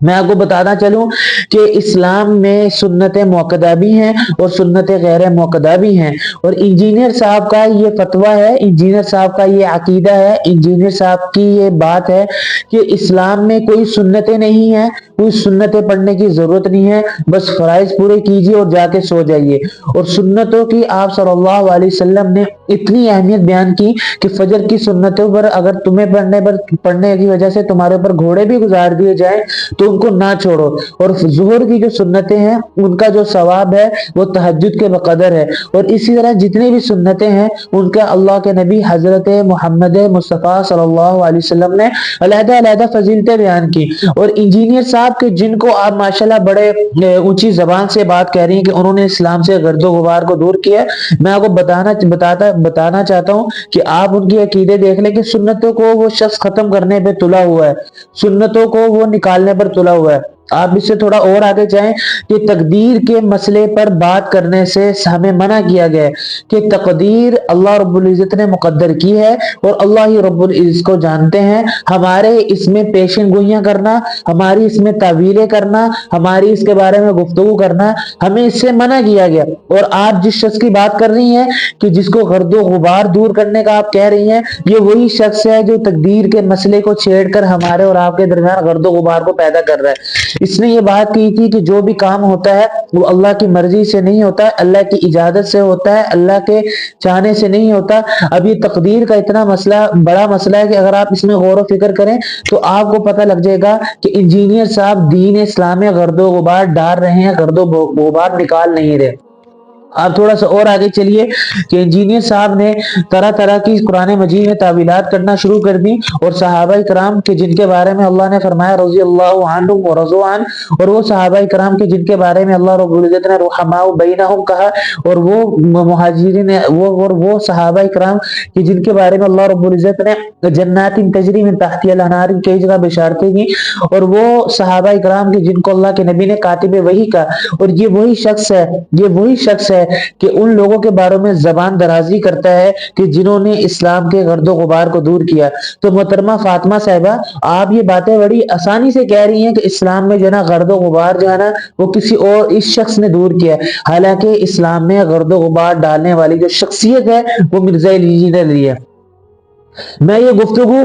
میں آپ کو بتانا چلوں کہ اسلام میں سنت موقدہ بھی ہیں اور سنت غیر موقدہ بھی ہیں، اور انجینئر صاحب کا یہ فتویٰ ہے، انجینئر صاحب کا یہ عقیدہ ہے، انجینئر صاحب کی یہ بات ہے کہ اسلام میں کوئی سنتیں نہیں ہیں، کوئی سنتیں پڑھنے کی ضرورت نہیں ہے، بس فرائض پورے کیجیے اور جا کے سو جائیے۔ اور سنتوں کی آپ صلی اللہ علیہ وسلم نے اتنی اہمیت بیان کی کہ فجر کی سنتوں پر اگر تمہیں پڑھنے کی وجہ سے تمہارے اوپر گھوڑے بھی گزار دیے جائیں تو ان کو نہ چھوڑو، اور ظہر کی جو سنتیں ہیں ان کا جو ثواب ہے وہ تہجد کے بقدر ہے، اور اسی طرح جتنی بھی سنتیں ہیں ان کا اللہ کے نبی حضرت محمد مصطفیٰ صلی اللہ علیہ وسلم نے علیحدہ علیحدہ فضیلتیں بیان کی۔ اور انجینئر صاحب کے جن کو آپ ماشاءاللہ بڑے اونچی زبان سے بات کہہ رہی ہیں کہ انہوں نے اسلام سے گرد و غبار کو دور کیا، میں آپ کو بتانا چاہتا ہوں کہ آپ ان کی عقیدے دیکھ لیں کہ سنتوں کو وہ شخص ختم کرنے پہ تلا ہوا ہے، سنتوں کو وہ نکالنے پر تلا ہوا ہے۔ آپ اس سے تھوڑا اور آگے جائیں کہ تقدیر کے مسئلے پر بات کرنے سے ہمیں منع کیا گیا ہے کہ تقدیر اللہ رب العزت نے مقدر کی ہے اور اللہ ہی رب العزت کو جانتے ہیں، ہمارے اس میں پیشن گوئیاں کرنا، ہماری اس میں تعویلیں کرنا، ہماری اس کے بارے میں گفتگو کرنا، ہمیں اس سے منع کیا گیا۔ اور آپ جس شخص کی بات کر رہی ہیں کہ جس کو گرد و غبار دور کرنے کا آپ کہہ رہی ہیں، یہ وہی شخص ہے جو تقدیر کے مسئلے کو چھیڑ کر ہمارے اور آپ کے درمیان گرد و غبار کو پیدا کر رہا ہے۔ اس نے یہ بات کی تھی کہ جو بھی کام ہوتا ہے وہ اللہ کی مرضی سے نہیں ہوتا، اللہ کی اجازت سے ہوتا ہے، اللہ کے چاہنے سے نہیں ہوتا۔ اب یہ تقدیر کا اتنا مسئلہ بڑا مسئلہ ہے کہ اگر آپ اس میں غور و فکر کریں تو آپ کو پتہ لگ جائے گا کہ انجینئر صاحب دین اسلام میں گرد و غبار ڈال رہے ہیں، گرد و غبار نکال نہیں رہے۔ آپ تھوڑا سا اور آگے چلیے کہ انجینئر صاحب نے طرح طرح کی قرآن مجید میں تعویلات کرنا شروع کر دی، اور صحابہ کرام کے جن کے بارے میں اللہ نے فرمایا رضی اللہ عنہم ورضوا عنہ، اور وہ صحابہ کرام کے جن کے بارے میں اللہ رب العزت نے رحماء بینہم کہا، اور وہ مہاجرین وہ صحابہ کرام کہ جن کے بارے میں اللہ رب العزت نے جنات تجری من تحتها الانہار کئی جگہ بشارتیں کی، اور وہ صحابہ کرام کے جن کو اللہ کے نبی نے کاتب وحی کہا، اور یہ وہی شخص ہے کہ ان لوگوں کے بارے میں زبان درازی کرتا ہے کہ جنہوں نے اسلام کے گرد و غبار کو دور کیا۔ تو محترمہ فاطمہ صاحبہ، آپ یہ باتیں بڑی آسانی سے کہہ رہی ہیں کہ اسلام میں جو ہے نا گرد و غبار جو ہے نا وہ کسی اور اس شخص نے دور کیا، حالانکہ اسلام میں گرد و غبار ڈالنے والی جو شخصیت ہے وہ مرزا علی جی نے لی ہے۔ میں یہ گفتگو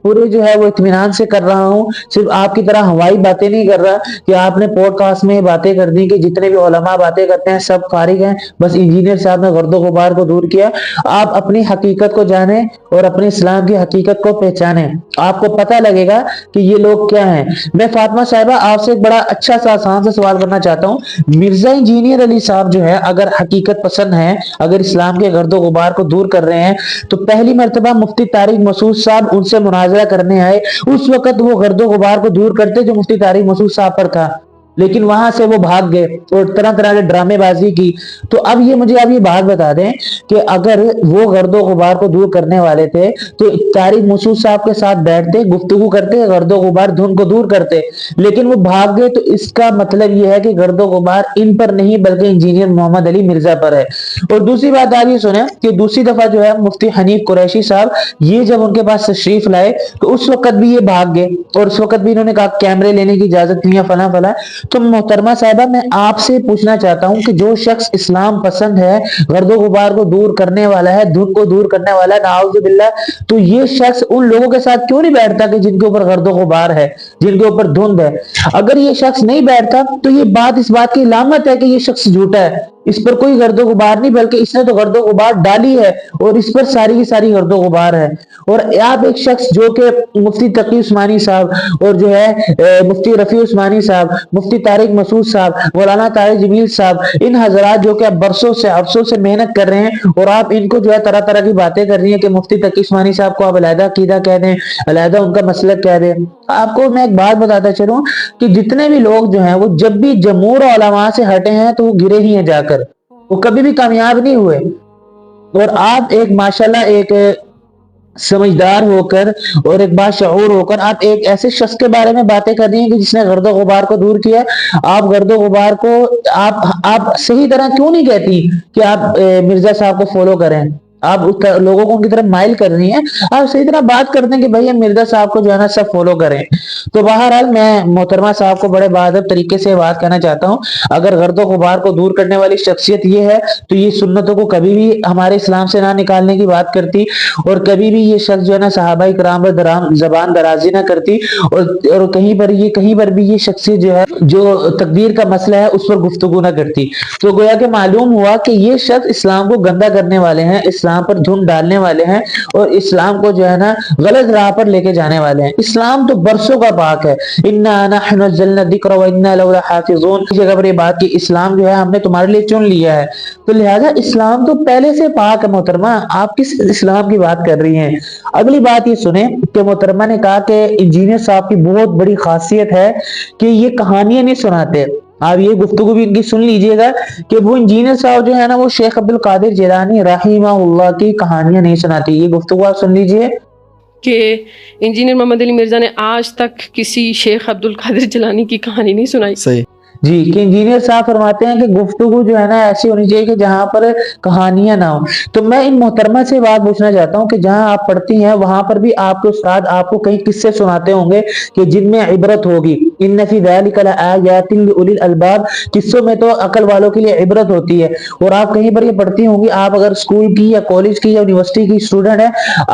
پورے جو ہے وہ اطمینان سے کر رہا ہوں، صرف آپ کی طرح ہوائی باتیں نہیں کر رہا کہ آپ نے پوڈ کاسٹ میں باتیں کر دی کہ جتنے بھی علماء باتیں کرتے ہیں سب فارغ ہیں، بس انجینئر صاحب نے گرد و غبار کو دور کیا۔ آپ اپنی حقیقت کو جانیں اور اپنے اسلام کی حقیقت کو پہچانیں، آپ کو پتہ لگے گا کہ یہ لوگ کیا ہیں۔ میں فاطمہ صاحبہ آپ سے ایک بڑا اچھا سا آسان سا سوال کرنا چاہتا ہوں، مرزا انجینئر علی صاحب جو ہے اگر حقیقت پسند ہیں، اگر اسلام کے گرد و غبار کو دور کر رہے ہیں، تو پہلی مرتبہ مفتی طارق مسعود صاحب ان سے مناظرہ کرنے آئے، اس وقت وہ گرد و غبار کو دور کرتے جو مفتی طارق مسعود صاحب پر تھا، لیکن وہاں سے وہ بھاگ گئے اور طرح طرح کے ڈرامے بازی کی۔ تو اب مجھے یہ بات بتا دیں کہ اگر وہ گرد و غبار کو دور کرنے والے تھے تو طارق مسعود صاحب کے ساتھ بیٹھتے، گفتگو کرتے، گرد و غبار دھن کو دور کرتے، لیکن وہ بھاگ گئے، تو اس کا مطلب یہ ہے کہ گرد و غبار ان پر نہیں بلکہ انجینئر محمد علی مرزا پر ہے۔ اور دوسری بات آپ یہ سنیں کہ دوسری دفعہ جو ہے مفتی حنیف قریشی صاحب یہ جب ان کے پاس تشریف لائے تو اس وقت بھی یہ بھاگ گئے، اور اس وقت بھی انہوں نے کہا کیمرے لینے کی اجازت نہیں ہے فلاں فلاں۔ تو محترمہ صاحبہ میں آپ سے پوچھنا چاہتا ہوں کہ جو شخص اسلام پسند ہے، گرد و غبار کو دور کرنے والا ہے، دھن کو دور کرنے والا ہے، نعوذ باللہ، تو یہ شخص ان لوگوں کے ساتھ کیوں نہیں بیٹھتا کہ جن کے اوپر گرد و غبار ہے، جن کے اوپر دھند ہے؟ اگر یہ شخص نہیں بیٹھتا تو یہ بات اس بات کی علامت ہے کہ یہ شخص جھوٹا ہے، اس پر کوئی گرد و غبار نہیں بلکہ اس نے تو گرد و غبار ڈالی ہے اور اس پر ساری کی ساری گرد و غبار ہے۔ اور آپ ایک شخص جو کہ مفتی تقی عثمانی صاحب اور جو ہے مفتی رفیع عثمانی صاحب، مفتی طارق مسعود صاحب، مولانا طارق جمیل صاحب، ان حضرات جو کہ اب برسوں سے محنت کر رہے ہیں، اور آپ ان کو جو ہے طرح طرح کی باتیں کر رہی ہیں کہ مفتی تقی عثمانی صاحب کو آپ علیحدہ عقیدہ کہہ دیں، علیحدہ ان کا مسلک کہہ دیں۔ آپ کو میں ایک بات بتاتا چلوں کہ جتنے بھی لوگ جو ہیں وہ جب بھی جمہور علماء سے ہٹے ہیں تو وہ گرے ہی ہیں جا کر، وہ کبھی بھی کامیاب نہیں ہوئے۔ اور آپ ایک ماشاءاللہ ایک سمجھدار ہو کر اور ایک باشعور ہو کر آپ ایک ایسے شخص کے بارے میں باتیں کر رہی ہیں کہ جس نے گرد و غبار کو دور کیا۔ آپ گرد و غبار کو آپ صحیح طرح کیوں نہیں کہتی کہ آپ مرزا صاحب کو فالو کریں؟ آپ لوگوں کو ان کی طرف مائل کر رہی ہیں، آپ صحیح طرح بات کرتے ہیں کہ بھائی مرزا صاحب کو جو ہے نا سب فالو کریں۔ تو بہرحال میں محترمہ صاحب کو بڑے بہادر طریقے سے بات کہنا چاہتا ہوں، اگر گرد و غبار کو دور کرنے والی شخصیت یہ ہے تو یہ سنتوں کو کبھی بھی ہمارے اسلام سے نہ نکالنے کی بات کرتی، اور کبھی بھی یہ شخص جو ہے نا صحابہ کرام پر زبان درازی نہ کرتی، اور کہیں پر بھی یہ شخصیت جو ہے جو تقدیر کا مسئلہ ہے اس پر گفتگو نہ کرتی۔ تو گویا کہ معلوم ہوا کہ یہ شخص اسلام کو گندا کرنے والے ہیں، اسلام پر دھن ڈالنے والے ہیں، اور اسلام کو جو ہے نا غلط راہ پر لے کے جانے والے ہیں۔ اسلام تو برسوں کا پاک ہے، اِنَّا نَحْنُ نَزَّلْنَا الذِّكْرَ وَإِنَّا لَهُ لَحَافِظُونَ، اس جگہ پر یہ بات کہ اسلام جو ہے ہم نے تمہارے لیے چن لیا ہے، تو لہٰذا اسلام تو پہلے سے پاک ہے۔ محترمہ آپ کس اسلام کی بات کر رہی ہیں؟ اگلی بات یہ سنیں کہ محترمہ نے کہا کہ انجینئر صاحب کی بہت بڑی خاصیت ہے کہ یہ کہانیاں نہیں سناتے۔ آپ یہ گفتگو بھی ان کی سن لیجئے گا کہ وہ انجینئر صاحب جو ہے نا وہ شیخ عبد القادر جیلانی رحمہ اللہ کی کہانیاں نہیں سناتی۔ یہ گفتگو آپ سن لیجئے کہ انجینئر محمد علی مرزا نے آج تک کسی شیخ عبد القادر جیلانی کی کہانی نہیں سنائی۔ صحیح جی، کہ انجینئر صاحب فرماتے ہیں کہ گفتگو جو ہے نا ایسی ہونی چاہیے کہ جہاں پر کہانیاں نہ ہوں۔ تو میں ان محترمہ سے بات پوچھنا چاہتا ہوں کہ جہاں آپ پڑھتی ہیں وہاں پر بھی آپ کے استاد آپ کو کئی قصے سناتے ہوں گے کہ جن میں عبرت ہوگی، ان فی ذلک لآیات لأولی الالباب، قصوں میں تو عقل والوں کے لیے عبرت ہوتی ہے۔ اور آپ کہیں پر یہ پڑھتی ہوں گی، آپ اگر اسکول کی یا کالج کی یا یونیورسٹی کی اسٹوڈنٹ ہے،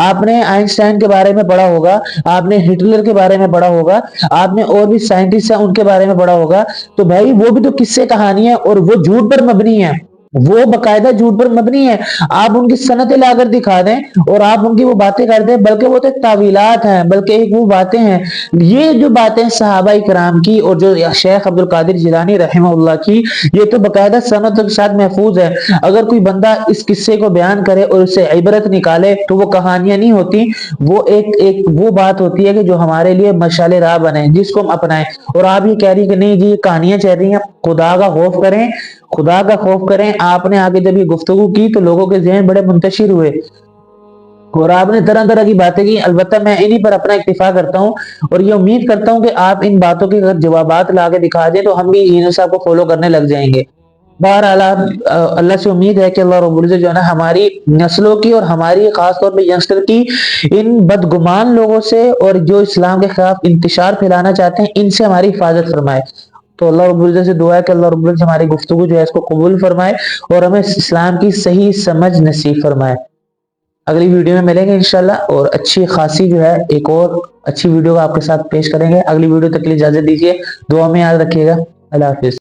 آپ نے آئنسٹائن کے بارے میں پڑھا ہوگا، آپ نے ہٹلر کے بارے میں پڑھا ہوگا، آپ نے اور بھی سائنٹسٹ ہیں ان کے بارے میں پڑھا ہوگا، تو بھائی وہ بھی تو قصے کہانیاں اور وہ جھوٹ پر مبنی ہیں، وہ باقاعدہ جھوٹ پر مبنی ہے۔ آپ ان کی سنتیں لا کر دکھا دیں اور آپ ان کی وہ باتیں کر دیں، بلکہ وہ تو ایک تعویلات ہیں، بلکہ ایک وہ باتیں ہیں۔ یہ جو باتیں صحابہ کرام کی اور جو شیخ عبد القادر جیلانی رحمہ اللہ کی، یہ تو باقاعدہ سنت کے ساتھ محفوظ ہے۔ اگر کوئی بندہ اس قصے کو بیان کرے اور اس سے عبرت نکالے تو وہ کہانیاں نہیں ہوتی، وہ ایک وہ بات ہوتی ہے کہ جو ہمارے لیے مشعل راہ بنے، جس کو ہم اپنائیں۔ اور آپ یہ کہہ رہی کہ نہیں جی یہ کہانیاں چل رہی ہیں، خدا کا خوف کریں، خدا کا خوف کریں۔ آپ نے آگے جب یہ گفتگو کی تو لوگوں کے ذہن بڑے منتشر ہوئے اور آپ نے طرح طرح کی باتیں کی۔ البتہ میں انہی پر اپنا اکتفا کرتا ہوں اور یہ امید کرتا ہوں کہ آپ ان باتوں کے اگر جوابات لا کے دکھا دیں تو ہم بھی انجینئر صاحب کو فالو کرنے لگ جائیں گے۔ بہرحال اللہ سے امید ہے کہ اللہ رب العزت جو ہے نا ہماری نسلوں کی اور ہماری خاص طور پہ ینگسٹر کی ان بدگمان لوگوں سے اور جو اسلام کے خلاف انتشار پھیلانا چاہتے ہیں ان سے ہماری حفاظت فرمائے۔ تو اللہ رب العزت سے دعا ہے کہ اللہ رب العزت ہماری گفتگو جو ہے اس کو قبول فرمائے اور ہمیں اسلام کی صحیح سمجھ نصیب فرمائے۔ اگلی ویڈیو میں ملیں گے انشاءاللہ اور اچھی خاصی جو ہے ایک اور اچھی ویڈیو آپ کے ساتھ پیش کریں گے۔ اگلی ویڈیو تک کے لیے اجازت دیجیے، دعا میں یاد رکھیے گا۔ اللہ حافظ۔